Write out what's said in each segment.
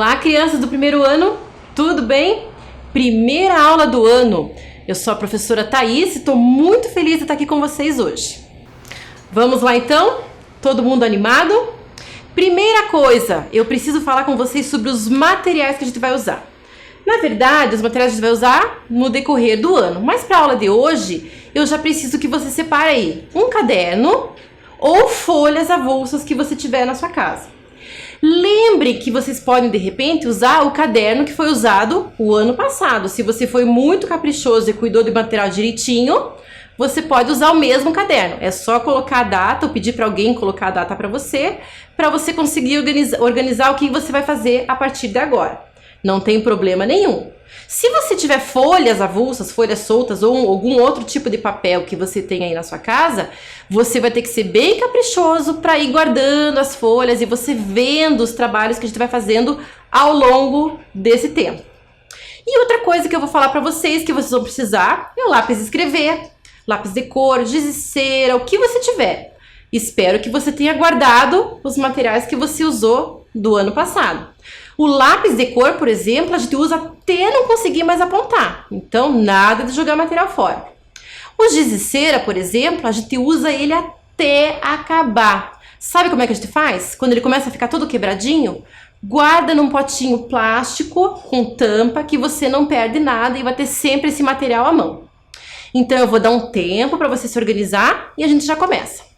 Olá, crianças do primeiro ano, tudo bem? Primeira aula do ano. Eu sou a professora Thaís e estou muito feliz de estar aqui com vocês hoje. Vamos lá então? Todo mundo animado? Primeira coisa, eu preciso falar com vocês sobre os materiais que a gente vai usar. Na verdade, os materiais que a gente vai usar no decorrer do ano, mas para a aula de hoje, eu já preciso que você separe aí um caderno ou folhas avulsas que você tiver na sua casa. Lembre que vocês podem, de repente, usar o caderno que foi usado o ano passado. Se você foi muito caprichoso e cuidou do material direitinho, você pode usar o mesmo caderno. É só colocar a data ou pedir para alguém colocar a data para você conseguir organizar o que você vai fazer a partir de agora. Não tem problema nenhum. Se você tiver folhas avulsas, folhas soltas ou algum outro tipo de papel que você tem aí na sua casa, você vai ter que ser bem caprichoso para ir guardando as folhas e você vendo os trabalhos que a gente vai fazendo ao longo desse tempo. E outra coisa que eu vou falar para vocês que vocês vão precisar é o lápis de escrever, lápis de cor, giz de cera, o que você tiver. Espero que você tenha guardado os materiais que você usou do ano passado. O lápis de cor, por exemplo, a gente usa até não conseguir mais apontar. Então, nada de jogar material fora. O giz de cera, por exemplo, a gente usa ele até acabar. Sabe como é que a gente faz? Quando ele começa a ficar todo quebradinho, guarda num potinho plástico com tampa que você não perde nada e vai ter sempre esse material à mão. Então, eu vou dar um tempo para você se organizar e a gente já começa.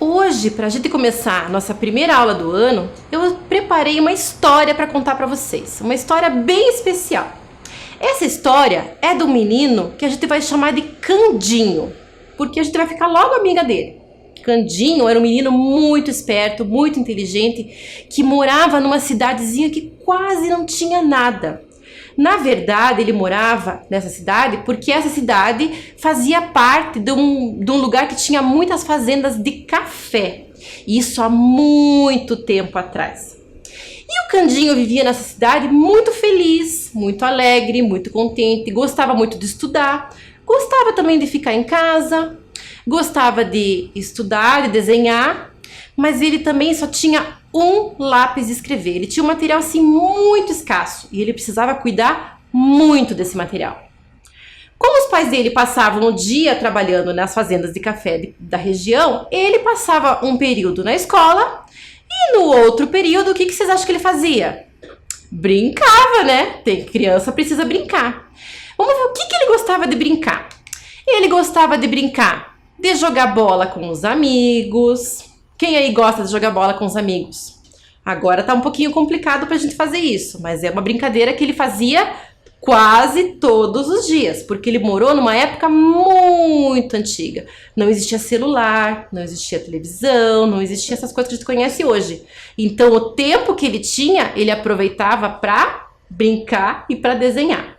Hoje, para a gente começar a nossa primeira aula do ano, eu preparei uma história para contar para vocês. Uma história bem especial. Essa história é do menino que a gente vai chamar de Candinho, porque a gente vai ficar logo amiga dele. Candinho era um menino muito esperto, muito inteligente, que morava numa cidadezinha que quase não tinha nada. Na verdade, ele morava nessa cidade porque essa cidade fazia parte de um lugar que tinha muitas fazendas de café. Isso há muito tempo atrás. E o Candinho vivia nessa cidade muito feliz, muito alegre, muito contente, gostava muito de estudar, gostava também de ficar em casa, gostava de estudar, de desenhar, mas ele também só tinha um lápis de escrever. Ele tinha um material assim muito escasso e ele precisava cuidar muito desse material. Como os pais dele passavam o dia trabalhando nas fazendas de café da região, ele passava um período na escola e no outro período, o que vocês acham que ele fazia? Brincava, né? Tem criança, precisa brincar. Vamos ver o que ele gostava de brincar. Ele gostava de brincar, de jogar bola com os amigos. Quem aí gosta de jogar bola com os amigos? Agora tá um pouquinho complicado pra gente fazer isso, mas é uma brincadeira que ele fazia quase todos os dias, porque ele morou numa época muito antiga. Não existia celular, não existia televisão, não existia essas coisas que a gente conhece hoje. Então, o tempo que ele tinha, ele aproveitava para brincar e para desenhar.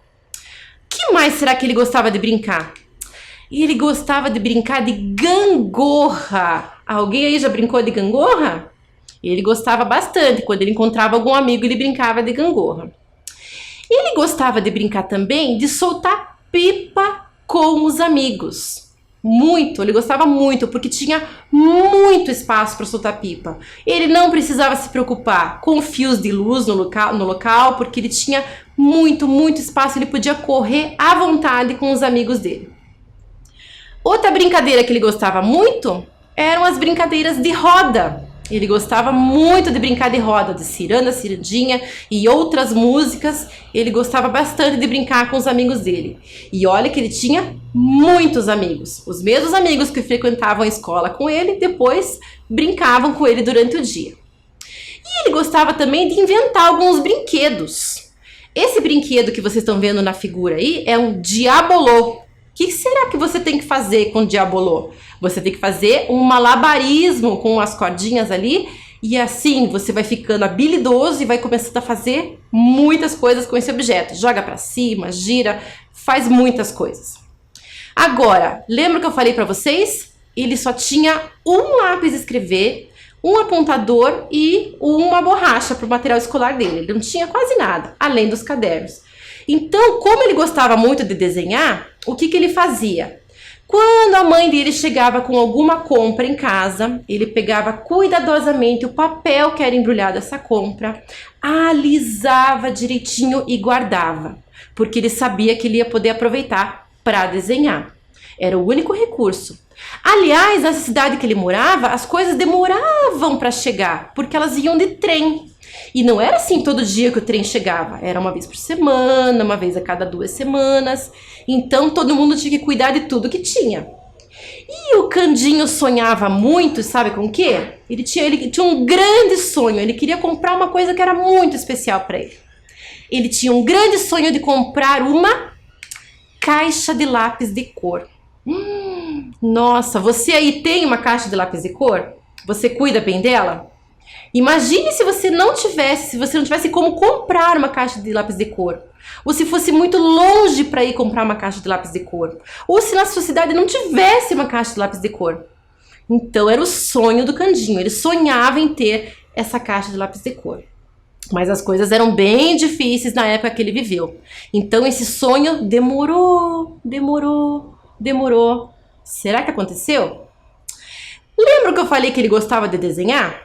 Que mais será que ele gostava de brincar? Ele gostava de brincar de gangorra. Alguém aí já brincou de gangorra? Ele gostava bastante. Quando ele encontrava algum amigo, ele brincava de gangorra. Ele gostava de brincar também de soltar pipa com os amigos. Muito, ele gostava muito, porque tinha muito espaço para soltar pipa. Ele não precisava se preocupar com fios de luz no local, porque ele tinha muito espaço, ele podia correr à vontade com os amigos dele. Outra brincadeira que ele gostava muito eram as brincadeiras de roda. Ele gostava muito de brincar de roda, de ciranda, cirandinha e outras músicas. Ele gostava bastante de brincar com os amigos dele. E olha que ele tinha muitos amigos. Os mesmos amigos que frequentavam a escola com ele, depois brincavam com ele durante o dia. E ele gostava também de inventar alguns brinquedos. Esse brinquedo que vocês estão vendo na figura aí é um diabolô. O que será que você tem que fazer com o diabolô? Você tem que fazer um malabarismo com as cordinhas ali e assim você vai ficando habilidoso e vai começando a fazer muitas coisas com esse objeto. Joga pra cima, gira, faz muitas coisas. Agora, lembra que eu falei pra vocês? Ele só tinha um lápis de escrever, um apontador e uma borracha para o material escolar dele. Ele não tinha quase nada, além dos cadernos. Então, como ele gostava muito de desenhar, o que ele fazia? Quando a mãe dele chegava com alguma compra em casa, ele pegava cuidadosamente o papel que era embrulhado essa compra, alisava direitinho e guardava, porque ele sabia que ele ia poder aproveitar para desenhar. Era o único recurso. Aliás, na cidade que ele morava, as coisas demoravam para chegar, porque elas iam de trem. E não era assim todo dia que o trem chegava, era uma vez por semana, uma vez a cada 2 semanas. Então todo mundo tinha que cuidar de tudo que tinha. E o Candinho sonhava muito, sabe com o quê? Ele tinha um grande sonho, ele queria comprar uma coisa que era muito especial para ele. Ele tinha um grande sonho de comprar uma caixa de lápis de cor. Nossa, você aí tem uma caixa de lápis de cor? Você cuida bem dela? Imagine se você não tivesse como comprar uma caixa de lápis de cor. Ou se fosse muito longe para ir comprar uma caixa de lápis de cor. Ou se na sua cidade não tivesse uma caixa de lápis de cor. Então era o sonho do Candinho. Ele sonhava em ter essa caixa de lápis de cor. Mas as coisas eram bem difíceis na época que ele viveu. Então esse sonho demorou. Será que aconteceu? Lembra que eu falei que ele gostava de desenhar?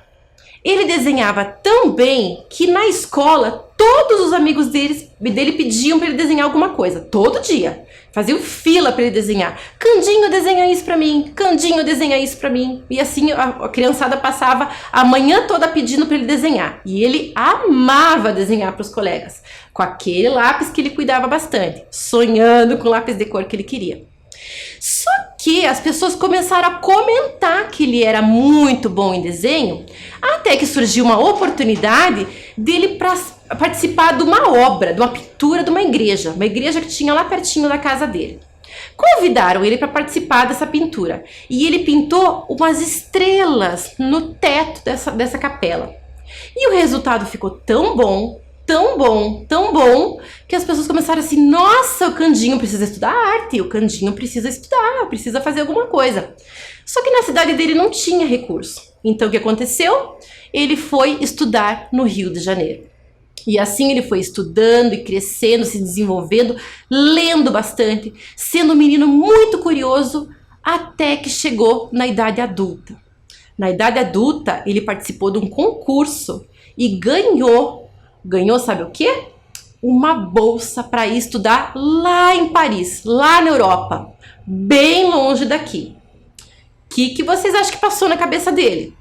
Ele desenhava tão bem que na escola todos os amigos dele pediam para ele desenhar alguma coisa, todo dia. Faziam fila para ele desenhar. Candinho, desenha isso para mim. Candinho, desenha isso para mim. E assim a criançada passava a manhã toda pedindo para ele desenhar. E ele amava desenhar para os colegas, com aquele lápis que ele cuidava bastante, sonhando com o lápis de cor que ele queria. Só que as pessoas começaram a comentar que ele era muito bom em desenho, até que surgiu uma oportunidade dele participar de uma obra, de uma pintura de uma igreja que tinha lá pertinho da casa dele. Convidaram ele para participar dessa pintura e ele pintou umas estrelas no teto dessa capela. E o resultado ficou tão bom, que as pessoas começaram assim, nossa, o Candinho precisa estudar arte, o Candinho precisa estudar, precisa fazer alguma coisa. Só que na cidade dele não tinha recurso. Então o que aconteceu? Ele foi estudar no Rio de Janeiro. E assim ele foi estudando e crescendo, se desenvolvendo, lendo bastante, sendo um menino muito curioso, até que chegou na idade adulta. Na idade adulta, ele participou de um concurso e ganhou, sabe o quê? Uma bolsa para ir estudar lá em Paris, lá na Europa, bem longe daqui. O que vocês acham que passou na cabeça dele?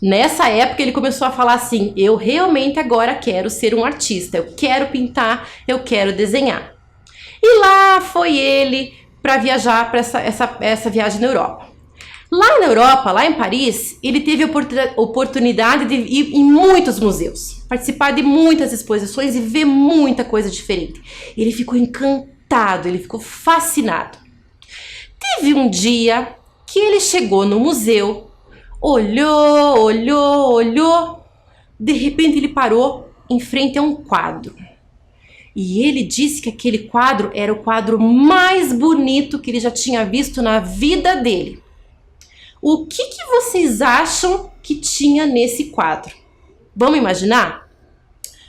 Nessa época ele começou a falar assim, eu realmente agora quero ser um artista, eu quero pintar, eu quero desenhar. E lá foi ele para viajar para essa viagem na Europa. Lá na Europa, lá em Paris, ele teve a oportunidade de ir em muitos museus, participar de muitas exposições e ver muita coisa diferente. Ele ficou encantado, ele ficou fascinado. Teve um dia que ele chegou no museu, olhou, de repente ele parou em frente a um quadro. E ele disse que aquele quadro era o quadro mais bonito que ele já tinha visto na vida dele. O que vocês acham que tinha nesse quadro? Vamos imaginar?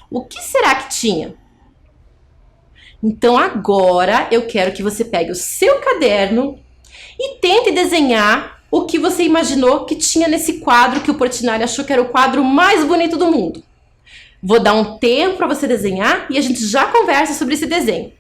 O que será que tinha? Então agora eu quero que você pegue o seu caderno e tente desenhar o que você imaginou que tinha nesse quadro que o Portinari achou que era o quadro mais bonito do mundo. Vou dar um tempo para você desenhar e a gente já conversa sobre esse desenho.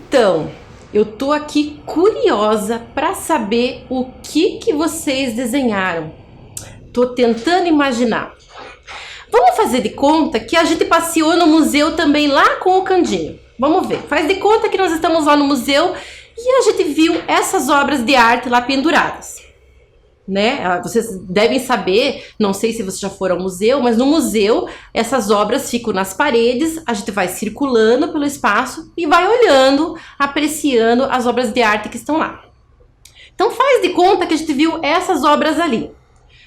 Então, eu tô aqui curiosa para saber o que vocês desenharam. Tô tentando imaginar. Vamos fazer de conta que a gente passeou no museu também lá com o Candinho. Vamos ver. Faz de conta que nós estamos lá no museu e a gente viu essas obras de arte lá penduradas. Né? Vocês devem saber, não sei se vocês já foram ao museu, mas no museu essas obras ficam nas paredes, a gente vai circulando pelo espaço e vai olhando, apreciando as obras de arte que estão lá. Então faz de conta que a gente viu essas obras ali.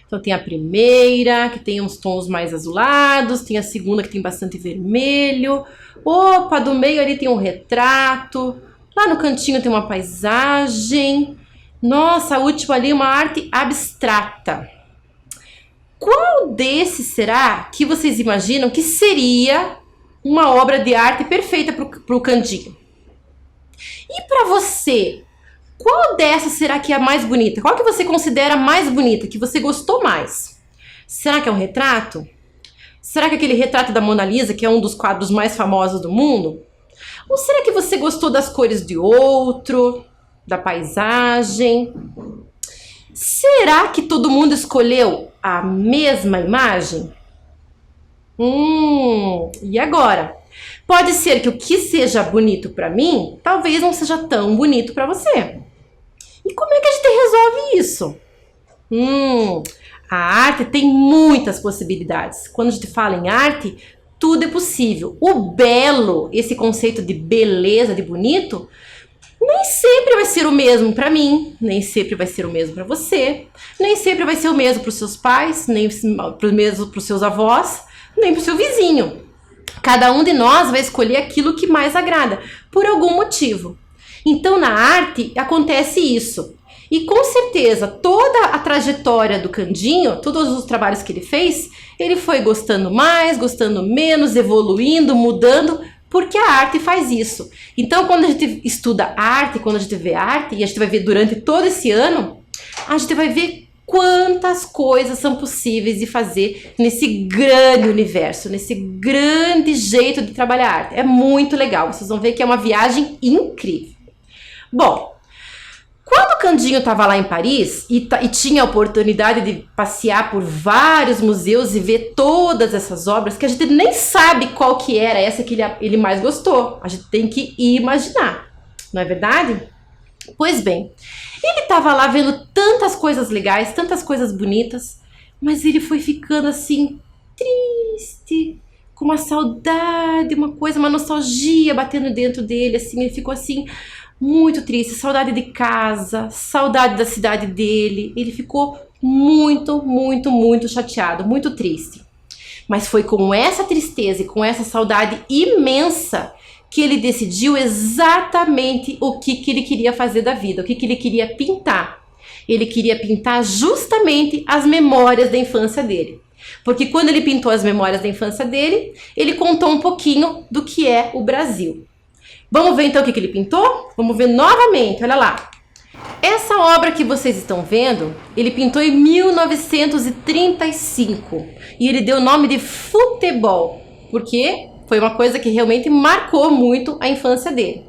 Então tem a primeira, que tem uns tons mais azulados, tem a segunda que tem bastante vermelho. Opa, do meio ali tem um retrato, lá no cantinho tem uma paisagem. Nossa, a última ali é uma arte abstrata. Qual desses será que vocês imaginam que seria uma obra de arte perfeita para o Candinho? E para você, qual dessas será que é a mais bonita? Qual que você considera mais bonita, que você gostou mais? Será que é um retrato? Será que é aquele retrato da Mona Lisa, que é um dos quadros mais famosos do mundo? Ou será que você gostou das cores de outro? Da paisagem? Será que todo mundo escolheu a mesma imagem? E agora? Pode ser que o que seja bonito para mim, talvez não seja tão bonito para você. E como é que a gente resolve isso? A arte tem muitas possibilidades. Quando a gente fala em arte, tudo é possível. O belo, esse conceito de beleza, de bonito, nem sempre vai ser o mesmo para mim, nem sempre vai ser o mesmo para você, nem sempre vai ser o mesmo para os seus pais, nem o mesmo para os seus avós, nem para o seu vizinho. Cada um de nós vai escolher aquilo que mais agrada, por algum motivo. Então na arte acontece isso. E com certeza toda a trajetória do Candinho, todos os trabalhos que ele fez, ele foi gostando mais, gostando menos, evoluindo, mudando, porque a arte faz isso. Então, quando a gente estuda arte, quando a gente vê arte, e a gente vai ver durante todo esse ano, a gente vai ver quantas coisas são possíveis de fazer nesse grande universo, nesse grande jeito de trabalhar arte. É muito legal, vocês vão ver que é uma viagem incrível. Bom, quando o Candinho estava lá em Paris e tinha a oportunidade de passear por vários museus e ver todas essas obras, que a gente nem sabe qual que era essa que ele mais gostou. A gente tem que imaginar, não é verdade? Pois bem, ele estava lá vendo tantas coisas legais, tantas coisas bonitas, mas ele foi ficando assim, triste, com uma saudade, uma nostalgia batendo dentro dele, assim, ele ficou assim, muito triste, saudade de casa, saudade da cidade dele. Ele ficou muito, muito, muito chateado, muito triste. Mas foi com essa tristeza e com essa saudade imensa que ele decidiu exatamente o que ele queria fazer da vida, o que ele queria pintar. Ele queria pintar justamente as memórias da infância dele. Porque quando ele pintou as memórias da infância dele, ele contou um pouquinho do que é o Brasil. Vamos ver então o que ele pintou? Vamos ver novamente, olha lá. Essa obra que vocês estão vendo, ele pintou em 1935 e ele deu o nome de Futebol, porque foi uma coisa que realmente marcou muito a infância dele.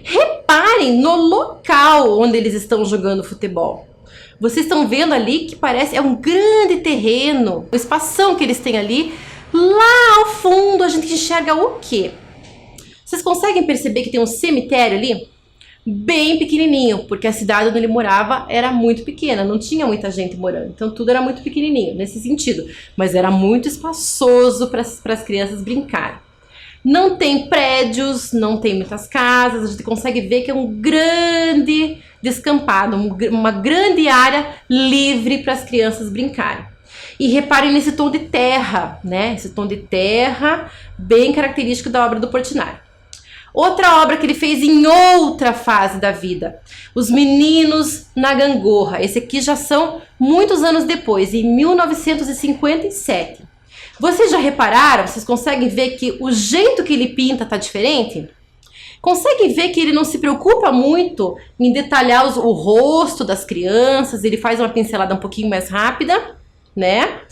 Reparem no local onde eles estão jogando futebol. Vocês estão vendo ali que parece um grande terreno, o espação que eles têm ali. Lá ao fundo a gente enxerga o quê? Vocês conseguem perceber que tem um cemitério ali? Bem pequenininho, porque a cidade onde ele morava era muito pequena, não tinha muita gente morando, então tudo era muito pequenininho nesse sentido, mas era muito espaçoso para as crianças brincarem. Não tem prédios, não tem muitas casas, a gente consegue ver que é um grande descampado, uma grande área livre para as crianças brincarem. E reparem nesse tom de terra, né? Esse tom de terra bem característico da obra do Portinari. Outra obra que ele fez em outra fase da vida, Os Meninos na Gangorra. Esse aqui já são muitos anos depois, em 1957. Vocês já repararam? Vocês conseguem ver que o jeito que ele pinta tá diferente? Conseguem ver que ele não se preocupa muito em detalhar o rosto das crianças, ele faz uma pincelada um pouquinho mais rápida, né?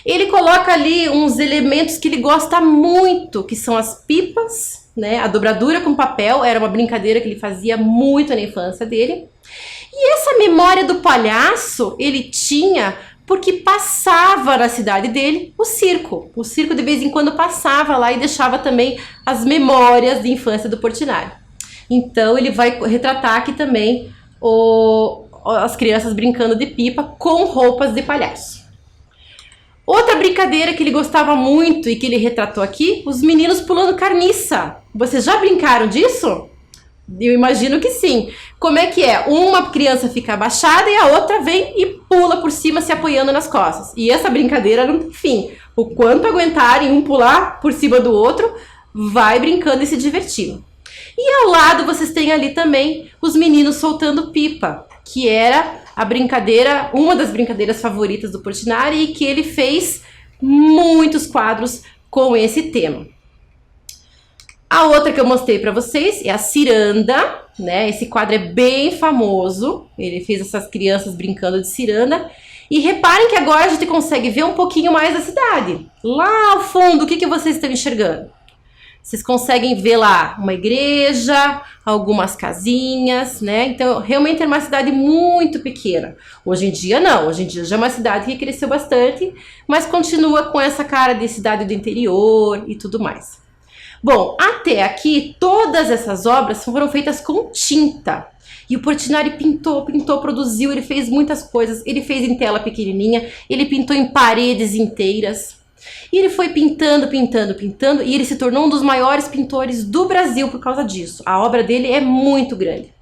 Ele coloca ali uns elementos que ele gosta muito, que são as pipas, né? A dobradura com papel era uma brincadeira que ele fazia muito na infância dele. E essa memória do palhaço ele tinha porque passava na cidade dele o circo. O circo de vez em quando passava lá e deixava também as memórias de infância do Portinari. Então ele vai retratar aqui também as crianças brincando de pipa com roupas de palhaço. Outra brincadeira que ele gostava muito e que ele retratou aqui, os meninos pulando carniça. Vocês já brincaram disso? Eu imagino que sim. Como é que é? Uma criança fica abaixada e a outra vem e pula por cima se apoiando nas costas. E essa brincadeira não tem fim. O quanto aguentarem um pular por cima do outro, vai brincando e se divertindo. E ao lado vocês têm ali também os meninos soltando pipa, que era a brincadeira, uma das brincadeiras favoritas do Portinari e que ele fez muitos quadros com esse tema. A outra que eu mostrei para vocês é a ciranda, né? Esse quadro é bem famoso. Ele fez essas crianças brincando de ciranda. E reparem que agora a gente consegue ver um pouquinho mais da cidade. Lá ao fundo, o que vocês estão enxergando? Vocês conseguem ver lá uma igreja, algumas casinhas, né? Então, realmente é uma cidade muito pequena. Hoje em dia, não. Hoje em dia já é uma cidade que cresceu bastante, mas continua com essa cara de cidade do interior e tudo mais. Bom, até aqui, todas essas obras foram feitas com tinta. E o Portinari pintou, produziu, ele fez muitas coisas. Ele fez em tela pequenininha, ele pintou em paredes inteiras. E ele foi pintando, e ele se tornou um dos maiores pintores do Brasil por causa disso. A obra dele é muito grande.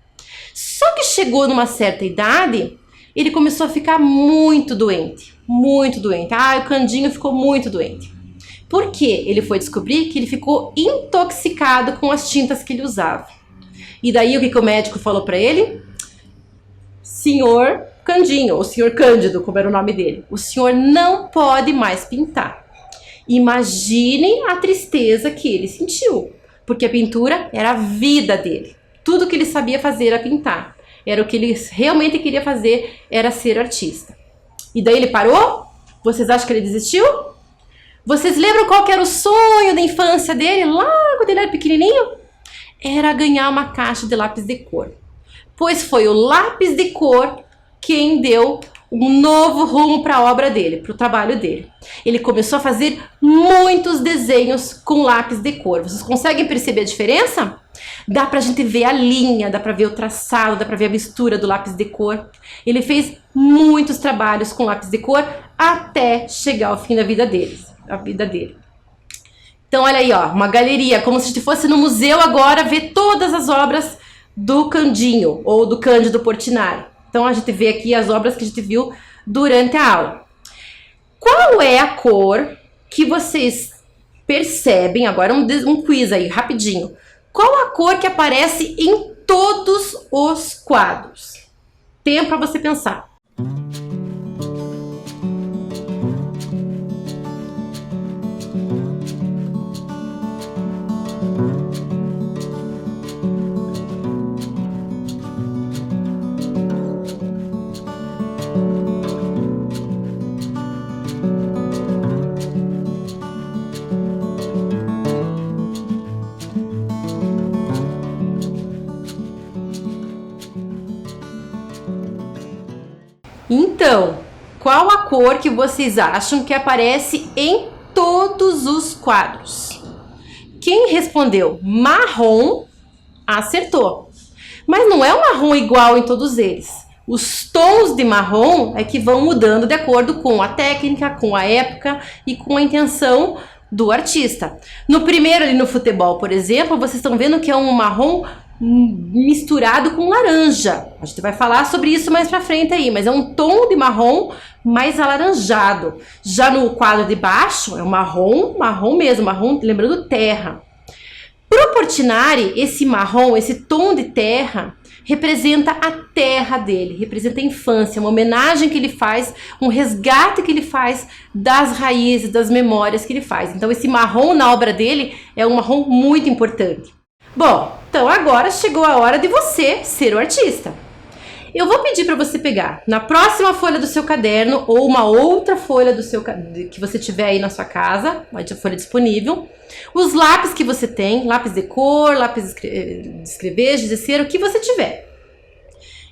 Só que chegou numa certa idade, ele começou a ficar muito doente. Muito doente. Ah, o Candinho ficou muito doente. Por quê? Ele foi descobrir que ele ficou intoxicado com as tintas que ele usava. E daí o que o médico falou para ele? Senhor Candinho, ou Senhor Cândido, como era o nome dele. O senhor não pode mais pintar. Imaginem a tristeza que ele sentiu, porque a pintura era a vida dele. Tudo que ele sabia fazer era pintar. Era o que ele realmente queria fazer, era ser artista. E daí ele parou? Vocês acham que ele desistiu? Vocês lembram qual que era o sonho da infância dele, lá quando ele era pequenininho? Era ganhar uma caixa de lápis de cor. Pois foi o lápis de cor quem deu um novo rumo para a obra dele, para o trabalho dele. Ele começou a fazer muitos desenhos com lápis de cor. Vocês conseguem perceber a diferença? Dá pra gente ver a linha, dá pra ver o traçado, dá pra ver a mistura do lápis de cor. Ele fez muitos trabalhos com lápis de cor até chegar ao fim da vida dele. Então olha aí, ó, uma galeria, como se a gente fosse no museu agora ver todas as obras do Candinho ou do Cândido Portinari. Então a gente vê aqui as obras que a gente viu durante a aula. Qual é a cor que vocês percebem? Agora um quiz aí, rapidinho. Qual a cor que aparece em todos os quadros? Tempo para você pensar. Então, qual a cor que vocês acham que aparece em todos os quadros? Quem respondeu marrom, acertou. Mas não é um marrom igual em todos eles. Os tons de marrom é que vão mudando de acordo com a técnica, com a época e com a intenção do artista. No primeiro ali no futebol, por exemplo, vocês estão vendo que é um marrom misturado com laranja. A gente vai falar sobre isso mais pra frente aí, mas é um tom de marrom mais alaranjado. Já no quadro de baixo é um marrom mesmo, marrom lembrando terra. Pro Portinari, esse marrom, esse tom de terra, representa a terra dele, representa a infância, uma homenagem que ele faz, um resgate que ele faz das raízes, das memórias que ele faz. Então esse marrom na obra dele é um marrom muito importante. Bom, então agora chegou a hora de você ser o artista. Eu vou pedir para você pegar na próxima folha do seu caderno ou uma outra folha que você tiver aí na sua casa, uma folha disponível, os lápis que você tem, lápis de cor, lápis de escrever, giz de cera, o que você tiver.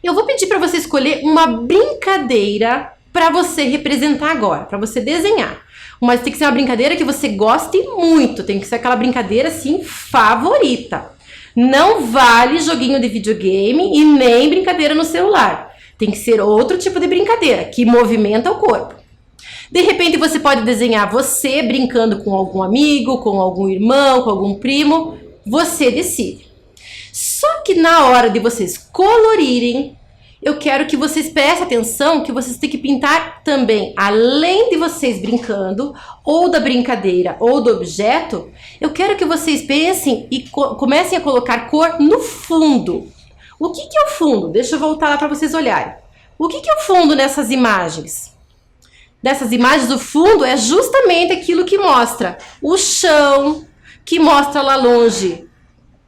Eu vou pedir para você escolher uma brincadeira para você representar agora, para você desenhar. Mas tem que ser uma brincadeira que você goste muito, tem que ser aquela brincadeira assim favorita. Não vale joguinho de videogame e nem brincadeira no celular. Tem que ser outro tipo de brincadeira, que movimenta o corpo. De repente você pode desenhar você brincando com algum amigo, com algum irmão, com algum primo. Você decide. Só que na hora de vocês colorirem, eu quero que vocês prestem atenção que vocês têm que pintar também, além de vocês brincando, ou da brincadeira, ou do objeto, eu quero que vocês pensem e comecem a colocar cor no fundo. O que é o fundo? Deixa eu voltar lá para vocês olharem. O que é o fundo nessas imagens? Nessas imagens, o fundo é justamente aquilo que mostra o chão, que mostra lá longe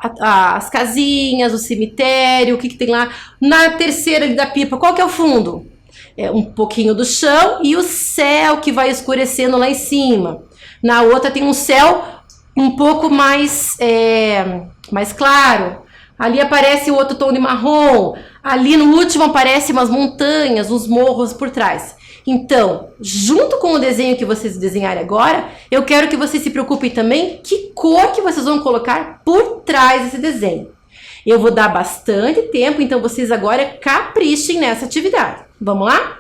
as casinhas, o cemitério, o que tem lá. Na terceira ali da pipa, qual que é o fundo? É um pouquinho do chão e o céu que vai escurecendo lá em cima. Na outra tem um céu um pouco mais claro. Ali aparece o outro tom de marrom. Ali no último aparecem umas montanhas, uns morros por trás. Então, junto com o desenho que vocês desenharem agora, eu quero que vocês se preocupem também que cor que vocês vão colocar por trás desse desenho. Eu vou dar bastante tempo, então vocês agora caprichem nessa atividade. Vamos lá?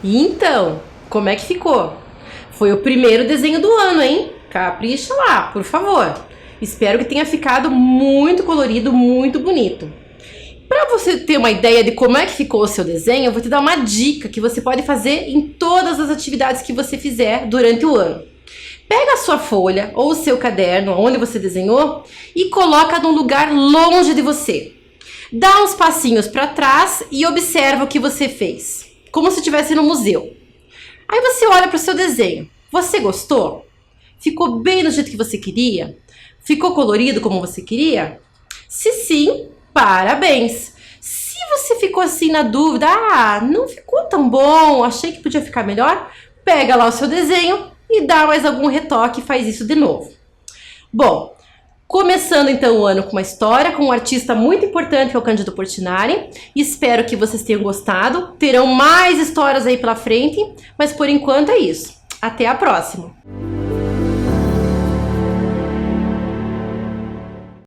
E então, como é que ficou? Foi o primeiro desenho do ano, hein? Capricha lá, por favor. Espero que tenha ficado muito colorido, muito bonito. Para você ter uma ideia de como é que ficou o seu desenho, eu vou te dar uma dica que você pode fazer em todas as atividades que você fizer durante o ano. Pega a sua folha ou o seu caderno, onde você desenhou, e coloca num lugar longe de você. Dá uns passinhos para trás e observa o que você fez, como se estivesse no museu. Aí você olha para o seu desenho. Você gostou? Ficou bem do jeito que você queria? Ficou colorido como você queria? Se sim, parabéns! Se você ficou assim na dúvida, não ficou tão bom, achei que podia ficar melhor, pega lá o seu desenho e dá mais algum retoque e faz isso de novo. Bom, começando então o ano com uma história, com um artista muito importante que é o Cândido Portinari. Espero que vocês tenham gostado. Terão mais histórias aí pela frente, mas por enquanto é isso. Até a próxima!